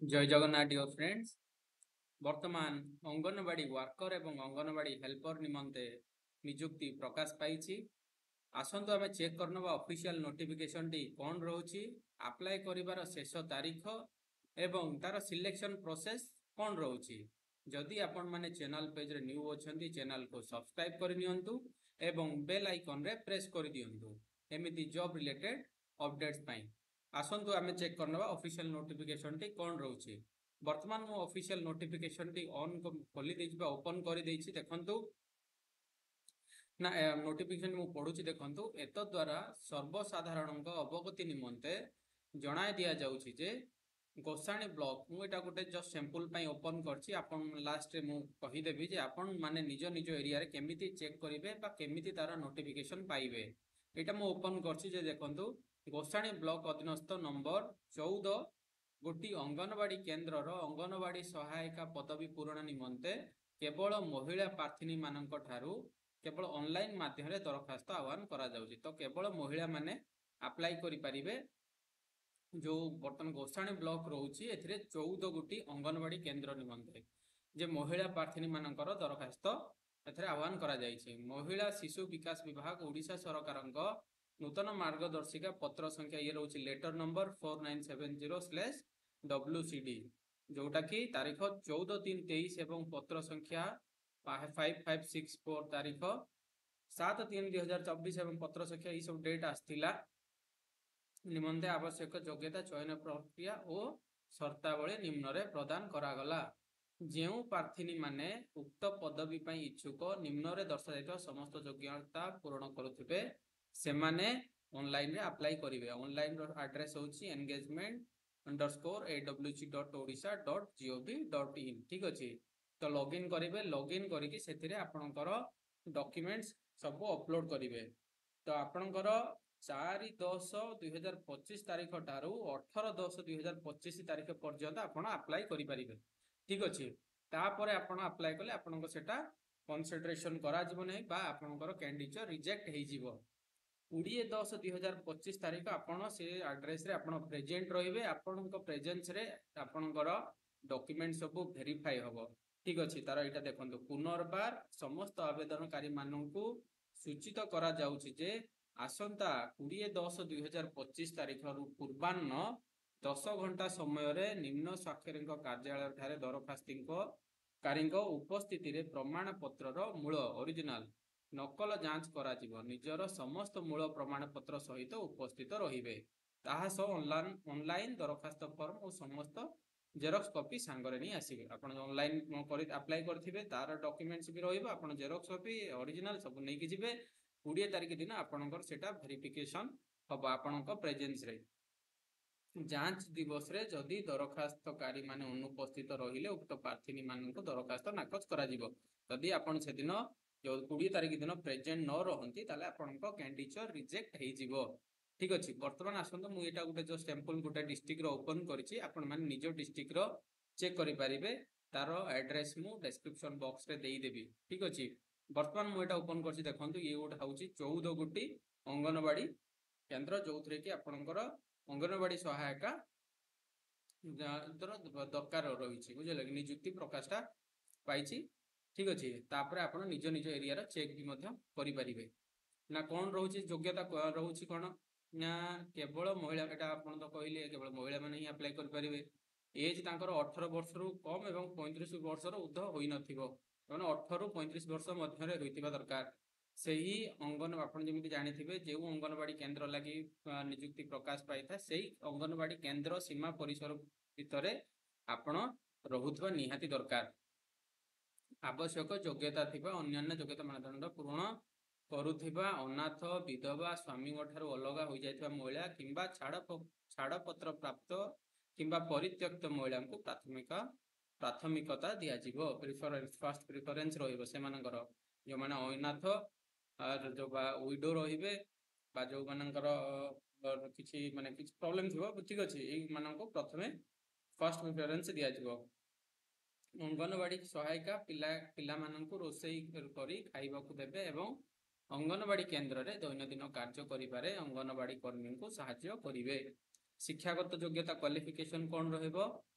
जय Jagannath dear friends. वर्तमान anganwadi worker एवं अंगनवाड़ी हेल्पर निमंते नियुक्ति प्रकाश पाई। आसतु आम चेक करनवा ऑफिशियल नोटिफिकेशन टी कौन रोची, अप्लाई करिवार शेष तारीख एवं तार सिलेक्शन प्रोसेस कौन रोची। जदि आपण माने चैनल पेज रे न्यू अछंती चैनल को सब्सक्राइब कर नियंतु एवं बेल आइकन रे प्रेस कर दियंतु एमिति जॉब रिलेटेड अपडेट्स पाई। आसतु आम चेक करनवा ऑफिशियल नोटिफिकेशन टी कौन रोची। वर्तमान मो ऑफिशियल नोटिफिकेशन टी ऑन खोली देछि बा ओपन करि देछि। देखंतु ना नोटिफिकेशन मु पढुछि। देखंतु एत द्वारा सर्वसाधारण अवगति निमंते जणाय दिया जाउछि जे गोसाणी ब्लॉक मु एटा गोटे जस्ट सैंपल पई ओपन करछि। आपण लास्ट रे मु कहि देबी जे आपण माने निज निज एरिया रे केमिति चेक करिवे बा केमिति तार नोटिफिकेशन पाइबे। एटा मु ओपन करछि जे देखंतु गोसाणी ब्लॉक अधीनस्थ नंबर 14 गोटी अंगनवाड़ी केन्द्र अंगनवाड़ी सहायिका पदवी पूरण निमंते केवल महिला प्रार्थिनी मानक ठारू केवल ऑनलाइन माध्यम दरखास्त आह्वान करा जाउछि। तो केवल महिला माने अप्लाई करि परिबे। जो बर्तमान गोसाणी ब्लॉक रोची एथिरे 14 गोटी अंगनवाड़ी केन्द्र निमंते जे महिला प्रार्थिनी मानकर दरखास्त एथिरे आह्वान करा जाइछि। महिला शिशु विकास विभाग ओडिशा सरकारक नूतन मार्गदर्शिका पत्र संख्या ये रोची लेटर नंबर 4970/WCD जोटा कि तारीख 14/3/23 एवं पत्र संख्या 5564 तारीख 7/3/2024 एवं पत्र संख्या ये सब डेट आसथिला निमंते आवश्यक योग्यता चयन प्रक्रिया और शर्तावली निम्न रे प्रदान करागला। जेउ प्रार्थिनी माने उक्त पदवी पई इच्छुक निम्न रे दर्शाइता समस्त योग्यता पूर्ण करुथिबे सेमाने ऑनलाइन रे अप्लाई करिवे। ऑनलाइन रो एड्रेस होची engagement_awc.odisha.gov.in। ठीक अछि। तो लॉगिन करिवे। लॉगिन करिकि सेथिरे आपनकर डॉक्यूमेंट्स सब अपलोड करिवे। तो आपनकर 4/10/2025 तारीख ठारू 18/10/2025 तारीख पर्यंत आपण अप्लाई करि परिबे। ठीक अछि। तापर आपण अप्लाई कले आपनको सेटा कंसीडरेशन करा जिवो नै बा आपनकर कैंडिडेट रिजेक्ट हेइ जिवो। 20/10/2025 तारीख आपण से एड्रेस रे आपण प्रेजेंट रहिबे। आपनको प्रेजेंस रे आपनकर डॉक्यूमेंट सब वेरीफाई होबो। ठीक अछि। तार एटा देखंतु पुनर्बार समस्त आवेदनकारी माननकु सूचित करा जाउछि जे आसंता 20/10/2025 तारीख रु पूर्वान्न 10 घंटा समय रे निम्न स्वाक्षरଙ୍କ कार्यालय ठारे दरखास्तीଙ୍କ कारीଙ୍କ उपस्थिति रे प्रमाण पत्र रो मूल ओरिजिनल नकल जांच करा जिवो। निजर समस्त मूल प्रमाण पत्र सहित उपस्थित रहिबे। ताहा सो ऑनलाइन दरखास्त फॉर्म और समस्त जेरॉक्स कॉपी सांगरे नहीं आसीबे। आपण ऑनलाइन करि अप्लाई करथिबे तार डॉक्यूमेंट्स भी रहिबो। आपण जेरॉक्स कॉपी ओरिजिनल सब नै कि जिबे। 20 तारीख दिन आपणकर सेटा वेरिफिकेशन हम आपणक प्रेजेंस रे। जांच दिवस रे जदि दरखास्तकारी माने अनुपस्थित रहिले उक्त प्रार्थिनी मानक दरखास्त नाकच करा जिवो। जदि आपण से दिन जो 20 तारीख दिन प्रेजेंट न रहंती ताले आपणक कैंडिडेट रिजेक्ट हेइ जिवो। ठीक अछि। वर्तमान आसंत मु एटा गुटे जो सैंपल गुटे डिस्ट्रिक्ट रो ओपन करिछि। आपण माने निजो डिस्ट्रिक्ट रो चेक करि परिबे। तार एड्रेस मु डिस्क्रिप्शन बॉक्स रे देई देबी। ठीक अछि। वर्तमान मु एटा ओपन करछि। देखंतु ये गोटे होउछि 14 गोटी अंगनवाड़ी केन्द्र जोथरे कि आपणकर अंगनवाड़ी सहायिका दरकार रही बुझे निजुक्ति प्रकाशटा पाई। ठीक अच्छे। तापर आप निज निज एरिया चेक भी करि परिबे। ना कौन रोचे योग्यता रोचे कौन ना केवल महिला एटा आपन तो कहले केवल महिला माने ही अप्लाई कर परिबे। एज तांकर 18 वर्ष रु कम एवं 35 वर्ष रु ऊर्ध्व होई नथिबो। माने 18 रु 35 वर्ष मध्य रे रहितिबा दरकार। सेही अंगन आपण जेमिति जानिथिबे जे अंगनवाड़ी केन्द्र लागि नियुक्ति प्रकाश पाई था सेही अंगनवाड़ी केन्द्र सीमा परिसर भितरे आपण रहुथबा निहाती दरकार। आवश्यक योग्यता थिबा अन्यान्य योग्यता मानदंड पूर्ण करुथिबा अनाथ विधवा स्वामी ठारू अलगा हो जायथिबा महिला किंबा छाड़पत्र प्राप्त किंबा परित्यक्त महिला को प्राथमिकता दिया जिवो। प्रिफरेंस फर्स्ट प्रिफरेंस रहिबो से मानकर जो माने अनाथ जो विडो रहिबे बा जो मानकर किछि माने किछि प्रॉब्लम थिबो। ठीक अछि। एई मानको प्रथमे फर्स्ट प्रिफरेंस दिया जिवो। अंगनवाड़ी सहायिका पिला माननकु रोसई करी खाइबाकू देबे एवं अंगनवाड़ी केन्द्र रे दैनंदिन कार्य करिबारे अंगनवाड़ी कर्मी को सहायता करिवे। शिक्षागत योग्यता क्वालिफिकेशन कौन रहिबो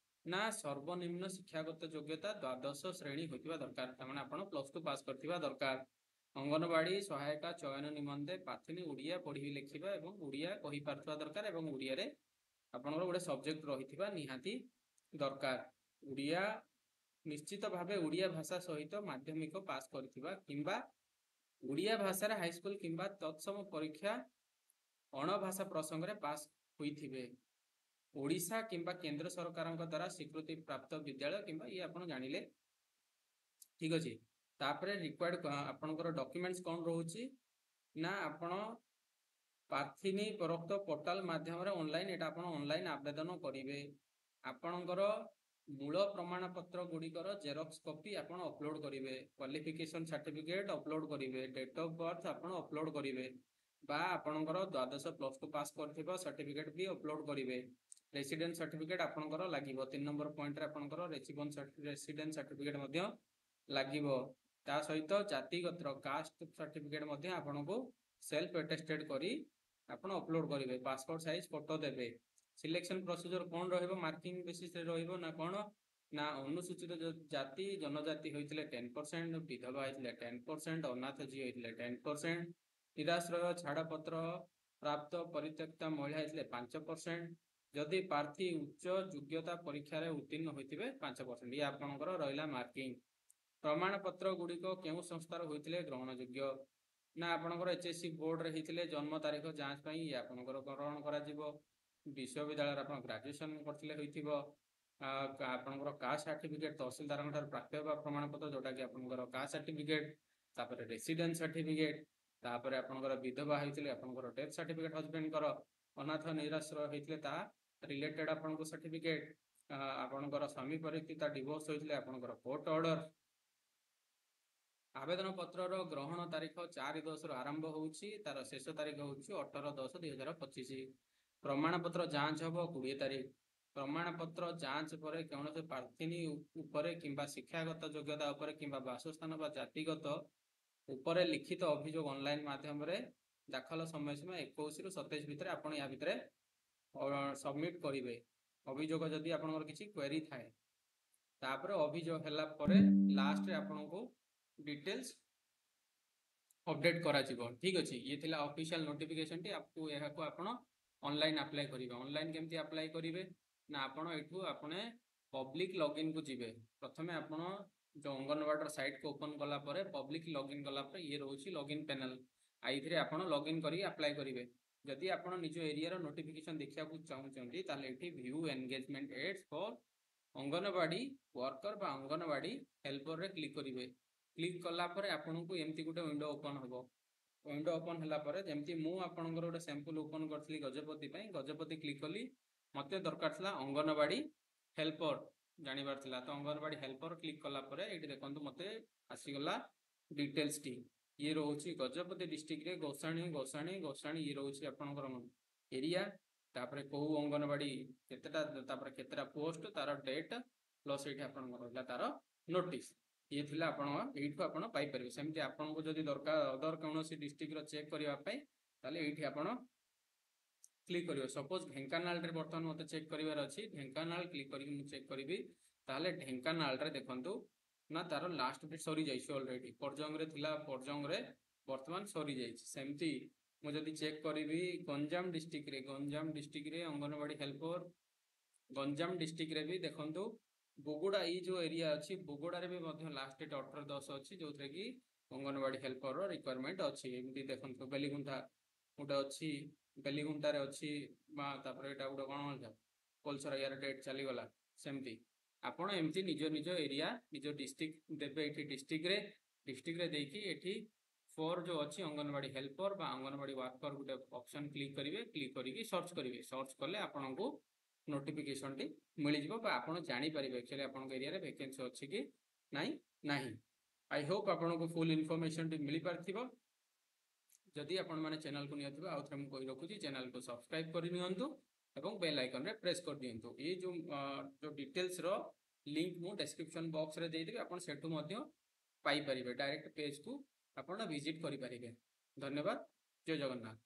ନା ସର୍ବନିମ୍ନ ଶିକ୍ଷାଗତ ଯୋଗ୍ୟତା ଦ୍ୱାଦଶ ଶ୍ରେଣୀ ହୋଇଥିବା ଦରକାର। ତାମାନେ ଆପଣ +2 ପାସ୍ କରିଥିବା ଦରକାର। ଅଙ୍ଗନବାଡ଼ି ସହାୟିକା ଚୟନ ନିମନ୍ତେ ପ୍ରାର୍ଥିନୀ ଓଡ଼ିଆ ପଢ଼ିବି ଲେଖିବା ଏବଂ ଓଡ଼ିଆ କହିପାରୁଥିବା ଦରକାର ଏବଂ ଓଡ଼ିଆରେ ଆପଣଙ୍କର ଗୋଟେ ସବଜେକ୍ଟ ରହିଥିବା ନିହାତି ଦରକାର। ଓଡ଼ିଆ ନିଶ୍ଚିତ ଭାବେ ଓଡ଼ିଆ ଭାଷା ସହିତ ମାଧ୍ୟମିକ ପାସ୍ କରିଥିବା କିମ୍ବା ଓଡ଼ିଆ ଭାଷାରେ ହାଇସ୍କୁଲ କିମ୍ବା ତତ୍ସମ ପରୀକ୍ଷା ଅଣଭାଷା ପ୍ରସଙ୍ଗରେ ପାସ୍ ହୋଇଥିବେ। ଓଡ଼ିଶା କିମ୍ବା କେନ୍ଦ୍ର ସରକାରଙ୍କ ଦ୍ୱାରା ସ୍ୱୀକୃତି ପ୍ରାପ୍ତ ବିଦ୍ୟାଳୟ କିମ୍ବା ଇଏ ଆପଣ ଜାଣିଲେ ଠିକ୍ ଅଛି। ତାପରେ ରିକ୍ୱାର୍ଡ ଆପଣଙ୍କର ଡକ୍ୟୁମେଣ୍ଟସ୍ କ'ଣ ରହୁଛି ନା ଆପଣ ପ୍ରାର୍ଥିନୀ ପରୋକ୍ତ ପୋର୍ଟାଲ ମାଧ୍ୟମରେ ଅନଲାଇନ୍ ଏଇଟା ଆପଣ ଅନଲାଇନ୍ ଆବେଦନ କରିବେ। ଆପଣଙ୍କର ମୂଳ ପ୍ରମାଣପତ୍ର ଗୁଡ଼ିକର ଜେରକ୍ସ କପି ଆପଣ ଅପଲୋଡ଼ କରିବେ। କ୍ୱାଲିଫିକେସନ୍ ସାର୍ଟିଫିକେଟ୍ ଅପଲୋଡ଼ କରିବେ। ଡେଟ୍ ଅଫ୍ ବର୍ଥ ଆପଣ ଅପଲୋଡ଼ କରିବେ ବା ଆପଣଙ୍କର ଦ୍ୱାଦଶ +2 ପାସ୍ କରିଥିବା ସାର୍ଟିଫିକେଟ୍ ବି ଅପଲୋଡ଼ କରିବେ। ରେସିଡେନ୍ସ ସାର୍ଟିଫିକେଟ୍ ଆପଣଙ୍କର ଲାଗିବ। 3 ନମ୍ବର ପଏଣ୍ଟରେ ଆପଣଙ୍କର ରେସିଡେନ୍ସ ସାର୍ଟିଫିକେଟ୍ ମଧ୍ୟ ଲାଗିବ। ତା ସହିତ ଜାତିଗତ କାଷ୍ଟ ସାର୍ଟିଫିକେଟ୍ ମଧ୍ୟ ଆପଣଙ୍କୁ ସେଲ୍ଫ ଆଟେଷ୍ଟେଡ୍ କରି ଆପଣ ଅପଲୋଡ଼ କରିବେ। ପାସପୋର୍ଟ ସାଇଜ୍ ଫଟୋ ଦେବେ। ସିଲେକ୍ସନ୍ ପ୍ରୋସିଜର କ'ଣ ରହିବ? ମାର୍କିଂ ବେସିସ୍ରେ ରହିବ ନା କ'ଣ ନା ଅନୁସୂଚିତ ଜାତି ଜନଜାତି ହୋଇଥିଲେ 10%, ବିଧବା ହୋଇଥିଲେ 10%, ଅନାଥ ଝିଅ ହୋଇଥିଲେ 10%, ନିରାଶ୍ରୟ ଛାଡ଼ପତ୍ର ପ୍ରାପ୍ତ ପରିତ୍ୟକ୍ତା ମହିଳା ହୋଇଥିଲେ 5%, ଯଦି ପ୍ରାର୍ଥୀ ଉଚ୍ଚ ଯୋଗ୍ୟତା ପରୀକ୍ଷାରେ ଉତ୍ତୀର୍ଣ୍ଣ ହୋଇଥିବେ 5%। ଇଏ ଆପଣଙ୍କର ରହିଲା ମାର୍କିଂ। ପ୍ରମାଣପତ୍ର ଗୁଡ଼ିକ କେଉଁ ସଂସ୍ଥାର ହୋଇଥିଲେ ଗ୍ରହଣଯୋଗ୍ୟ ନା ଆପଣଙ୍କର HSC ବୋର୍ଡରେ ହେଇଥିଲେ ଜନ୍ମ ତାରିଖ ଯାଞ୍ଚ ପାଇଁ ଇଏ ଆପଣଙ୍କର ଗ୍ରହଣ କରାଯିବ। ବିଶ୍ୱବିଦ୍ୟାଳୟରେ ଆପଣ ଗ୍ରାଜୁଏସନ୍ କରିଥିଲେ ହୋଇଥିବ। ଆପଣଙ୍କର କାଷ୍ଟ ସାର୍ଟିଫିକେଟ୍ ତହସିଲଦାରଙ୍କ ଠାରୁ ପ୍ରାପ୍ତ ହେବା ପ୍ରମାଣପତ୍ର ଯେଉଁଟାକି ଆପଣଙ୍କର କାଷ୍ଟ ସାର୍ଟିଫିକେଟ୍, ତାପରେ ରେସିଡେନ୍ସ ସାର୍ଟିଫିକେଟ୍, ତାପରେ ଆପଣଙ୍କର ବିଧବା ହୋଇଥିଲେ ଆପଣଙ୍କର ଡେଥ୍ ସାର୍ଟିଫିକେଟ୍ ହଜବେଣ୍ଡଙ୍କର, ଅନାଥ ନିରାଶ୍ରୟ ହୋଇଥିଲେ ତା ରିଲେଟେଡ୍ ଆପଣଙ୍କ ସାର୍ଟିଫିକେଟ୍, ଆପଣଙ୍କର ସ୍ୱାମୀ ପରିଚିତ ଡିଭୋର୍ସ ହୋଇଥିଲେ ଆପଣଙ୍କର କୋର୍ଟ ଅର୍ଡର। ଆବେଦନ ପତ୍ରର ଗ୍ରହଣ ତାରିଖ 4/10ରୁ ଆରମ୍ଭ ହେଉଛି, ତାର ଶେଷ ତାରିଖ ହେଉଛି 18/10/2025। ପ୍ରମାଣପତ୍ର ଯାଞ୍ଚ ହେବ 20 ତାରିଖ। ପ୍ରମାଣପତ୍ର ଯାଞ୍ଚ ପରେ କୌଣସି ପ୍ରାର୍ଥିନୀ ଉପରେ କିମ୍ବା ଶିକ୍ଷାଗତ ଯୋଗ୍ୟତା ଉପରେ କିମ୍ବା ବାସସ୍ଥାନ ବା ଜାତିଗତ ଉପରେ ଲିଖିତ ଅଭିଯୋଗ ଅନଲାଇନ୍ ମାଧ୍ୟମରେ ଦାଖଲ ସମୟସୀମା 21ରୁ 27 ଭିତରେ ଆପଣ ୟା ଭିତରେ ସବମିଟ୍ କରିବେ। ଅଭିଯୋଗ ଯଦି ଆପଣଙ୍କର କିଛି କ୍ୱେରି ଥାଏ, ତାପରେ ଅଭିଯୋଗ ହେଲା ପରେ ଲାଷ୍ଟରେ ଆପଣଙ୍କୁ डिटेल्स अपडेट କରାଯିବ। ଠିକ୍ ଅଛି। ଇଏ ଥିଲା ଅଫିସିଆଲ ନୋଟିଫିକେସନଟି। ଏହାକୁ ଆପଣ ଅନଲାଇନ୍ ଆପ୍ଲାଏ କରିବେ। ଅନଲାଇନ୍ କେମିତି ଆପ୍ଲାଏ କରିବେ ନା ଆପଣ ଏଠୁ ଆପଣ ପବ୍ଲିକ ଲଗ୍ଇନ୍କୁ ଯିବେ। ପ୍ରଥମେ ଆପଣ ଯେଉଁ ଅଙ୍ଗନବାଡ଼ିର ସାଇଟ୍କୁ ଓପନ୍ କଲା ପରେ ପବ୍ଲିକ ଲଗ୍ଇନ୍ କଲା ପରେ ଇଏ ରହୁଛି ଲଗ୍ଇନ୍ ପ୍ୟାନେଲ। ଏଇଥିରେ ଆପଣ ଲଗ୍ଇନ୍ କରିକି ଆପ୍ଲାଏ କରିବେ। ଯଦି ଆପଣ ନିଜ ଏରିଆର ନୋଟିଫିକେସନ ଦେଖିବାକୁ ଚାହୁଁଛନ୍ତି ତାହେଲେ ଏଠି view engagement AIDS for anganwadi worker ବା ଅଙ୍ଗନବାଡ଼ି ହେଲ୍ପରରେ କ୍ଲିକ୍ କରିବେ। କ୍ଲିକ୍ କଲା ପରେ ଆପଣଙ୍କୁ ଏମିତି ଗୋଟେ ୱିଣ୍ଡୋ ଓପନ୍ ହେବ। ୱିଣ୍ଡୋ ଓପନ୍ ହେଲା ପରେ ଯେମିତି ମୁଁ ଆପଣଙ୍କର ଗୋଟେ ସାମ୍ପଲ୍ ଓପନ୍ କରିଥିଲି ଗଜପତି ପାଇଁ, ଗଜପତି କ୍ଲିକ୍ କଲି। ମୋତେ ଦରକାର ଥିଲା ଅଙ୍ଗନବାଡ଼ି ହେଲ୍ପର ଜାଣିବାର ଥିଲା, ତ ଅଙ୍ଗନବାଡ଼ି ହେଲ୍ପର କ୍ଲିକ୍ କଲା ପରେ ଏଇଠି ଦେଖନ୍ତୁ ମୋତେ ଆସିଗଲା ଡିଟେଲ୍ସଟି। ଇଏ ରହୁଛି ଗଜପତି ଡିଷ୍ଟ୍ରିକ୍ଟରେ ଗୋସାଣୀ ଇଏ ରହୁଛି ଆପଣଙ୍କର ଏରିଆ, ତାପରେ କେଉଁ ଅଙ୍ଗନବାଡ଼ି ତାପରେ କେତେଟା ପୋଷ୍ଟ, ତାର ଡେଟ୍, ପ୍ଲସ୍ ଏଇଠି ଆପଣଙ୍କର ରହିଲା ତାର ନୋଟିସ୍। ଇଏ ଥିଲା ଆପଣଙ୍କ ଏଇଠୁ ଆପଣ ପାଇପାରିବେ। ସେମିତି ଆପଣଙ୍କୁ ଯଦି ଦରକାର ଅଦର କୌଣସି ଡିଷ୍ଟ୍ରିକ୍ଟର ଚେକ୍ କରିବା ପାଇଁ ତାହେଲେ ଏଇଠି ଆପଣ କ୍ଲିକ୍ କରିବେ। ସପୋଜ ଢେଙ୍କାନାଳରେ ବର୍ତ୍ତମାନ ମୋତେ ଚେକ୍ କରିବାର ଅଛି, ଢେଙ୍କାନାଳ କ୍ଲିକ୍ କରିକି ମୁଁ ଚେକ୍ କରିବି, ତାହେଲେ ଢେଙ୍କାନାଳରେ ଦେଖନ୍ତୁ ନା ତାର ଲାଷ୍ଟ ଡେଟ୍ ସରିଯାଇଛି ଅଲରେଡ଼ି। ପର୍ଜଙ୍ଗରେ ଥିଲା, ପର୍ଜଙ୍ଗରେ ବର୍ତ୍ତମାନ ସରିଯାଇଛି। ସେମିତି ମୁଁ ଯଦି ଚେକ୍ କରିବି ଗଞ୍ଜାମ ଡିଷ୍ଟ୍ରିକ୍ଟରେ ଅଙ୍ଗନବାଡ଼ି ହେଲ୍ପର, ଗଞ୍ଜାମ ଡିଷ୍ଟ୍ରିକ୍ଟରେ ବି ଦେଖନ୍ତୁ ବୋଗୁଡ଼ା ଏଇ ଯେଉଁ ଏରିଆ ଅଛି, ବୋଗୁଡ଼ାରେ ବି ମଧ୍ୟ ଲାଷ୍ଟ ଡେଟ୍ 18/10 ଅଛି, ଯେଉଁଥିରେ କି ଅଙ୍ଗନବାଡ଼ି ହେଲ୍ପରର ରିକ୍ୱାରମେଣ୍ଟ ଅଛି। ଏମିତି ଦେଖନ୍ତୁ ବେଲିଗୁଣ୍ଠା ଗୋଟେ ଅଛି, ବେଲିଗୁଣ୍ଠାରେ ଅଛି, ତାପରେ ଏଇଟା ଗୋଟେ କ'ଣ ହେଲା କୋଲସରା, ୟାର ଡେଟ୍ ଚାଲିଗଲା। ସେମିତି ଆପଣ ଏମିତି ନିଜ ନିଜ ଏରିଆ ନିଜ ଡିଷ୍ଟ୍ରିକ୍ଟ ଦେବେ। ଏଠି ଡିଷ୍ଟ୍ରିକ୍ଟରେ ଦେଇକି ଏଠି ଫୋର୍ ଯେଉଁ ଅଛି ଅଙ୍ଗନବାଡ଼ି ହେଲ୍ପର ବା ଅଙ୍ଗନବାଡ଼ି ୱାର୍କର ଗୋଟେ ଅପସନ୍ କ୍ଲିକ୍ କରିବେ। କ୍ଲିକ୍ କରିକି ସର୍ଚ୍ଚ କରିବେ। ସର୍ଚ୍ଚ କଲେ ଆପଣଙ୍କୁ ନୋଟିଫିକେସନଟି ମିଳିଯିବ ବା ଆପଣ ଜାଣିପାରିବେ ଆକ୍ଚୁଆଲି ଆପଣଙ୍କ ଏରିଆରେ ଭ୍ୟାକେନ୍ସି ଅଛି କି ନାହିଁ। ଆଇ ହୋପ୍ ଆପଣଙ୍କୁ ଫୁଲ୍ ଇନଫର୍ମେସନଟି ମିଳିପାରିଥିବ। ଯଦି ଆପଣମାନେ ଚ୍ୟାନେଲକୁ ନିଅଥିବେ ଆଉ ଥରେ ମୁଁ କହି ରଖୁଛି, ଚ୍ୟାନେଲକୁ ସବସ୍କ୍ରାଇବ୍ କରିନିଅନ୍ତୁ ଏବଂ ବେଲ୍ ଆଇକନରେ ପ୍ରେସ୍ କରିଦିଅନ୍ତୁ। ଏଇ ଯେଉଁ ଡିଟେଲ୍ସର ଲିଙ୍କ୍ ମୁଁ ଡେସ୍କ୍ରିପସନ ବକ୍ସରେ ଦେଇଦେବି, ଆପଣ ସେଠୁ ମଧ୍ୟ ପାଇପାରିବେ। ଡାଇରେକ୍ଟ ପେଜକୁ ଆପଣ ଭିଜିଟ୍ କରିପାରିବେ। ଧନ୍ୟବାଦ। ଜୟ ଜଗନ୍ନାଥ।